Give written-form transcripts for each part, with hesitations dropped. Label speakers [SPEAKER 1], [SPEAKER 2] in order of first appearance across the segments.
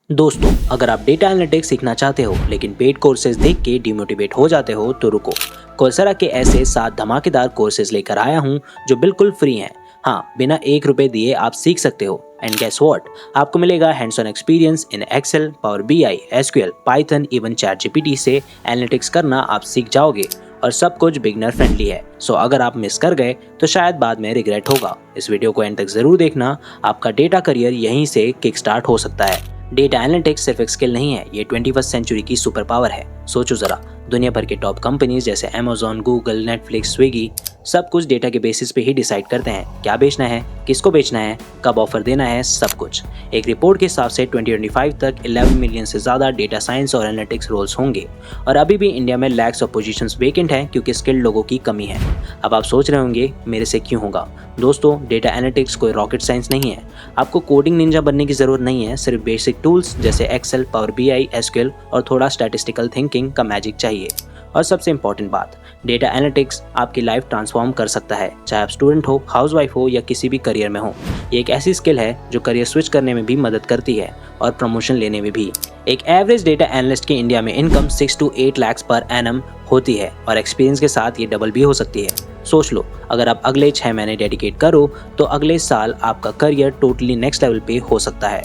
[SPEAKER 1] दोस्तों, अगर आप डेटा एनालिटिक्स सीखना चाहते हो लेकिन पेड कोर्सेज देख के डिमोटिवेट हो जाते हो तो रुको। कोर्सेरा के ऐसे 7 धमाकेदार कोर्सेज लेकर आया हूँ जो बिल्कुल फ्री हैं। हाँ, बिना 1 रुपए दिए आप सीख सकते हो। एंड गेस व्हाट, आपको मिलेगा hands on experience in Excel, Power BI, SQL, Python, even Chat GPT से एनालिटिक्स करना आप सीख जाओगे। और सब कुछ बिगनर फ्रेंडली है। सो अगर आप मिस कर गए तो शायद बाद में रिग्रेट होगा। इस वीडियो को एंड तक जरूर देखना, आपका डेटा करियर यहीं से किक स्टार्ट हो सकता है। डेटा एनालिटिक्स सिर्फ एक स्किल नहीं है, ये 21वीं सेंचुरी की सुपर पावर है। सोचो जरा, दुनिया भर के टॉप कंपनीज जैसे अमेज़न, गूगल, नेटफ्लिक्स, स्विगी सब कुछ डेटा के बेसिस पे ही डिसाइड करते हैं क्या बेचना है, किसको बेचना है, कब ऑफर देना है, सब कुछ। एक रिपोर्ट के हिसाब से 2025 तक 11 मिलियन से ज़्यादा डेटा साइंस और एनालिटिक्स रोल्स होंगे। और अभी भी इंडिया में लैक्स ऑफ पोजीशंस वेकेंट हैं क्योंकि स्किल्ड लोगों की कमी है। अब आप सोच रहे होंगे मेरे से क्यों होगा। दोस्तों, डेटा एनालिटिक्स कोई रॉकेट साइंस नहीं है। आपको कोडिंग निंजा बनने की ज़रूरत नहीं है, सिर्फ बेसिक टूल्स जैसे एक्सेल, पावर बीआई, एसक्यूएल और थोड़ा स्टैटिस्टिकल थिंकिंग का मैजिक चाहिए। और सबसे इंपॉर्टेंट बात, डेटा एनालिटिक्स आपकी लाइफ ट्रांसफॉर्म कर सकता है, चाहे आप स्टूडेंट हो, हाउसवाइफ हो या किसी भी करियर में हो। ये एक ऐसी स्किल है जो करियर स्विच करने में भी मदद करती है और प्रमोशन लेने में भी। एक एवरेज डेटा एनालिस्ट की इंडिया में income 6 to 8 lakh per annum होती है और एक्सपीरियंस के साथ ये डबल भी हो सकती है। सोच लो, अगर आप अगले 6 महीने डेडिकेट करो तो अगले साल आपका करियर टोटली नेक्स्ट लेवल पे हो सकता है।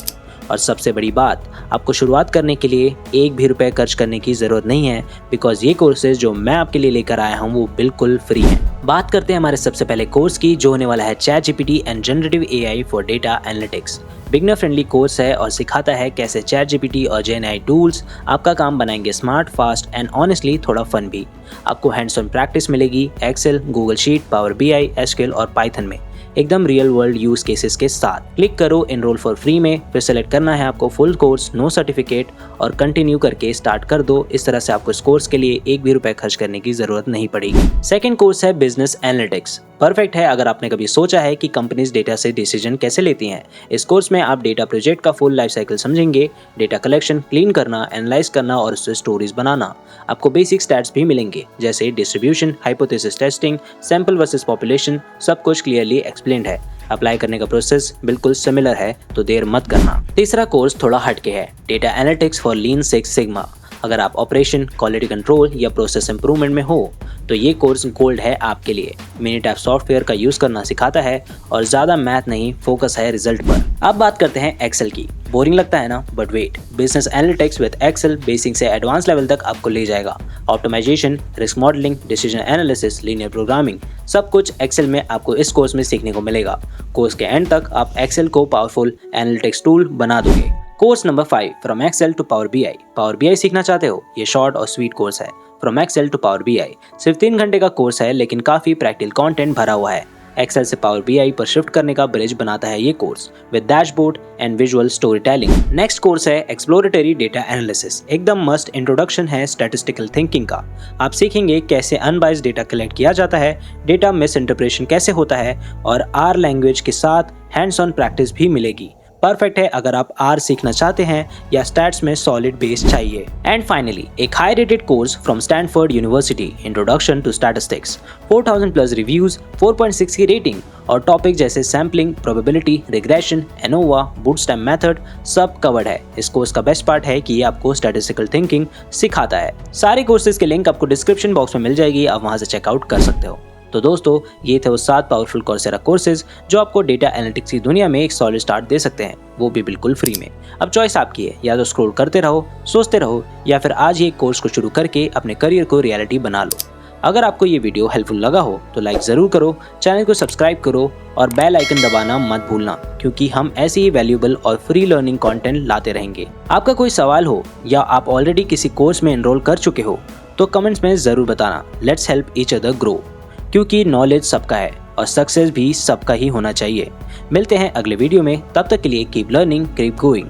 [SPEAKER 1] और सबसे बड़ी बात, आपको शुरुआत करने के लिए 1 भी रुपए खर्च करने की ज़रूरत नहीं है, बिकॉज ये कोर्सेज जो मैं आपके लिए लेकर आया हूँ वो बिल्कुल फ्री हैं। बात करते हैं हमारे सबसे पहले कोर्स की, जो होने वाला है chat GPT and generative AI for data analytics. Beginner friendly course है और सिखाता है कैसे चैट जीपीटी और जेएनआई टूल्स आपका काम बनाएंगे स्मार्ट, फास्ट एंड ऑनेस्टली थोड़ा फन भी। आपको हैंड्स ऑन प्रैक्टिस मिलेगी Excel, Google sheet, Power BI, SQL और पाइथन में, एकदम रियल वर्ल्ड यूज केसेस के साथ। क्लिक करो एनरोल फॉर फ्री में, फिर सेलेक्ट करना है आपको फुल कोर्स, नो सर्टिफिकेट और कंटिन्यू करके स्टार्ट कर दो। इस तरह से आपको इस कोर्स के लिए 1 भी रुपए खर्च करने की जरूरत नहीं पड़ेगी। सेकंड कोर्स है बिजनेस एनालिटिक्स। परफेक्ट है अगर आपने कभी सोचा है कि कंपनीज डेटा से डिसीजन कैसे लेती हैं। इस कोर्स में आप डेटा प्रोजेक्ट का फुल लाइफ साइकिल समझेंगे, डेटा कलेक्शन, क्लीन करना, एनालाइज करना और उससे स्टोरीज बनाना। आपको बेसिक स्टैट्स भी मिलेंगे जैसे distribution, hypothesis testing, sample versus population, सब कुछ क्लियरली एक्सप्लेन्ड है। अप्लाई करने का प्रोसेस बिल्कुल सिमिलर है, तो देर मत करना। तीसरा कोर्स थोड़ा हटके है, data analytics for lean six sigma. अगर आप ऑपरेशन, क्वालिटी कंट्रोल या प्रोसेस इंप्रूवमेंट में हो तो ये कोर्स गोल्ड है आपके लिए। मिनीटैप सॉफ्टवेयर का यूज करना सिखाता है और ज्यादा मैथ नहीं, फोकस है रिजल्ट पर। अब बात करते हैं एक्सेल की। बोरिंग लगता है ना, but wait, business analytics with Excel basic से एडवांस लेवल तक आपको ले जाएगा। Optimisation, risk modelling, decision analysis, linear programming, सब कुछ एक्सेल में आपको इस कोर्स में सीखने को मिलेगा। कोर्स के एंड तक आप एक्सेल को पावरफुल एनालिटिक्स टूल बना दोगे। Course number 5, from Excel to Power BI. Power BI सीखना चाहते हो? ये शॉर्ट और स्वीट कोर्स है। From Excel to Power BI सिर्फ 3 घंटे का कोर्स है, लेकिन काफी प्रैक्टिकल कंटेंट भरा हुआ है। एक्सेल से पावर बीआई पर शिफ्ट करने का ब्रिज बनाता है ये course with dashboard and visual story telling. Next course है एक्सप्लोरेटरी डेटा एनालिसिस। एकदम मस्त इंट्रोडक्शन है स्टैटिस्टिकल थिंकिंग का। आप सीखेंगे कैसे अनबाइस्ड डेटा कलेक्ट किया जाता है, डेटा मिस इंटरप्रिटेशन कैसे होता है और आर लैंग्वेज के साथ हैंड्स ऑन प्रैक्टिस भी मिलेगी। परफेक्ट है अगर आप आर सीखना चाहते हैं या स्टैट्स में सॉलिड बेस चाहिए। एंड फाइनली, एक high rated course from Stanford University, introduction to statistics. 4000 plus reviews, 4.6 की रेटिंग और टॉपिक जैसे sampling, probability, regression, ANOVA, bootstrap method सब कवर्ड है। इस कोर्स का बेस्ट पार्ट है कि ये आपको स्टैटिस्टिकल थिंकिंग सिखाता है। सारे कोर्सेज के लिंक आपको डिस्क्रिप्शन बॉक्स में मिल जाएगी, आप वहां से चेकआउट कर सकते हो। तो दोस्तों, ये थे वो 7 पावरफुल कोर्सेरा कोर्सेज जो आपको डेटा एनालिटिक्स की दुनिया में एक सॉलिड स्टार्ट दे सकते हैं, वो भी बिल्कुल फ्री में। अब चॉइस आपकी है, या तो स्क्रॉल करते रहो, सोचते रहो, या फिर आज ही एक कोर्स को शुरू करके अपने करियर को रियलिटी बना लो। अगर आपको ये वीडियो हेल्पफुल लगा हो तो लाइक जरूर करो, चैनल को सब्सक्राइब करो और बेल आइकन दबाना मत भूलना, क्योंकि हम ऐसे ही वैल्यूएबल और फ्री लर्निंग कंटेंट लाते रहेंगे। आपका कोई सवाल हो या आप ऑलरेडी किसी कोर्स में एनरोल कर चुके हो तो कमेंट्स में जरूर बताना। Let's help each other grow, क्योंकि नॉलेज सबका है और सक्सेस भी सबका ही होना चाहिए। मिलते हैं अगले वीडियो में, तब तक के लिए कीप लर्निंग, कीप गोइंग।